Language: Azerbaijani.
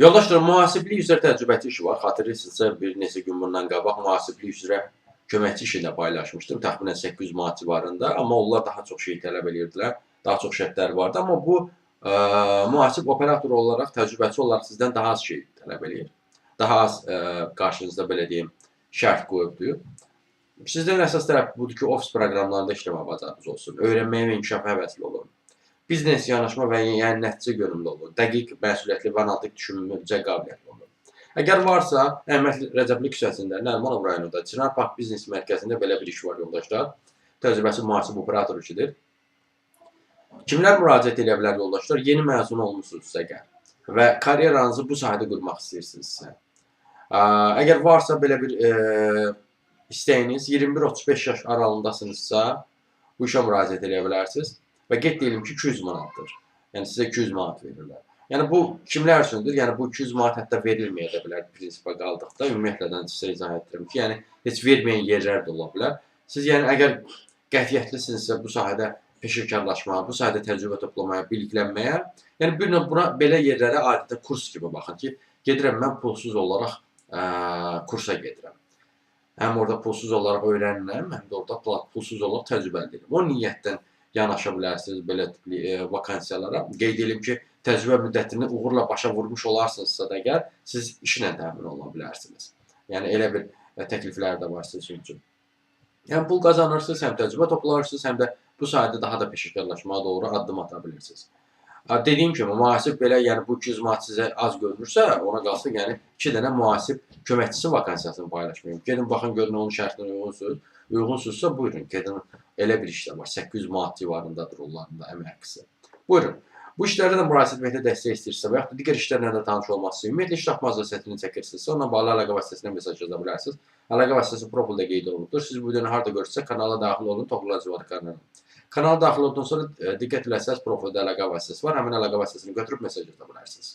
Yoldaşlar, mühasiblik üzrə təcrübəti işi var. Xatırlayırsınızsa, bir neçə gün bundan qabaq mühasiblik üzrə köməkçi işi də paylaşmışdım. Təxminən 800 manat civarında. Amma onlar daha çox şey tələb edirdilər. Daha çox şərtlər vardı. Amma bu mühasib operator olaraq, təcrübəçi olaraq sizdən daha az şey tələb edir. Daha az qarşınızda belə deyim, şərt qoyubdur. Sizdən əsas tərəf budur ki, ofis proqramlarında işləmə bacarığınız olsun. Öyrənməyə və inkişafa həvəsli olun. Biznes yanaşma və yəni nəticə yönümlü olun. Dəqiq, məsuliyyətli və analitik düşünməcə qabiliyyətli olun. Əgər varsa, Əhməd Rəcəbli küçəsində, Nərimanov rayonunda, Çınar Park Biznes Mərkəzində belə bir iş var, yoldaşlar. Təcrübəsi mühasib operator işidir. Kimlər müraciət edə bilər, yoldaşlar? Yeni məzun olmuşsunuzsa əgər və karyeranızı bu sahədə qurmaq istəyirsinizsə. Əgər varsa belə bir istəyiniz, 21-35 yaş aralığındasınızsa, bu işə müraciət edə bilərsiniz. Və qeyd deyilim ki, 200 manatdır. Yəni sizə 200 manat verirlər. Yəni bu kimlər üçündür? Yəni bu 200 manat hətta verilməyə də bilər prinsipə qaldıqda. Ümumiyyətlə sizə izah etdirim ki, yəni heç verməyən yerlər də ola bilər. Siz yəni əgər qətiyyətlisinizsə bu sahədə peşəkarlaşmağa, bu sahədə təcrübə toplamaya, biliklənməyə, yəni bir növ buna belə yerlərə adətən kurs kimi baxın ki, gedirəm mən pulsuz olaraq kursa gedirəm. Həm orada pulsuz olaraq öyrənirəm, həm də orada pulsuz olaraq təcrübə edirəm. O niyyətdən yanaşa bilərsiniz belə tipli vakansiyalara. Qeyd edelim ki, təcrübə müddətini uğurla başa vurmuş olarsınızsa da əgər, siz işlə təmin ola bilərsiniz. Yəni elə bir təkliflər də var sizin üçün. Yəni pul qazanırsınız, həm təcrübə toplarsınız, həm də bu sayədə daha da peşəkarlaşmağa doğru addım ata bilirsiniz. Dediyim kimi, mühasib belə, yəni bu 200 manat sizə az görünürsə, ona qalsın, yəni 2 dənə mühasib köməkçisi vakansiyasını paylaşmayın. Gedin, baxın, görün onun şərtinə uyğunsunuz. Uyğunsuzsa, buyurun, gedin, elə bir işlə var. 800 manat civarındadır onların da əmək haqqısı. Buyurun. Bu işlərdə də müraciət etməkdə dəstək istəyirsə və yaxud da digər işlərlə də tanış olmaq istəyir. Ümumiyyətlə, iş tapmaz vəsiyyətini çəkirsinizsə, onunla bağlı əlaqə vasitəsindən mesaj yaza bilərsiniz. Əlaqə vasitəsi profildə qeyd olunubdur. Siz bu videonu harada görürsünüzsə, kanala daxil olun, Toğrul Cəvad kanalına. Kanala daxil oldukdan sonra diqqət eləsəz, profildə əlaqə vasitəsi var. Həmin əlaqə vasitəsini götürüb mesaj yaza bilərsiniz.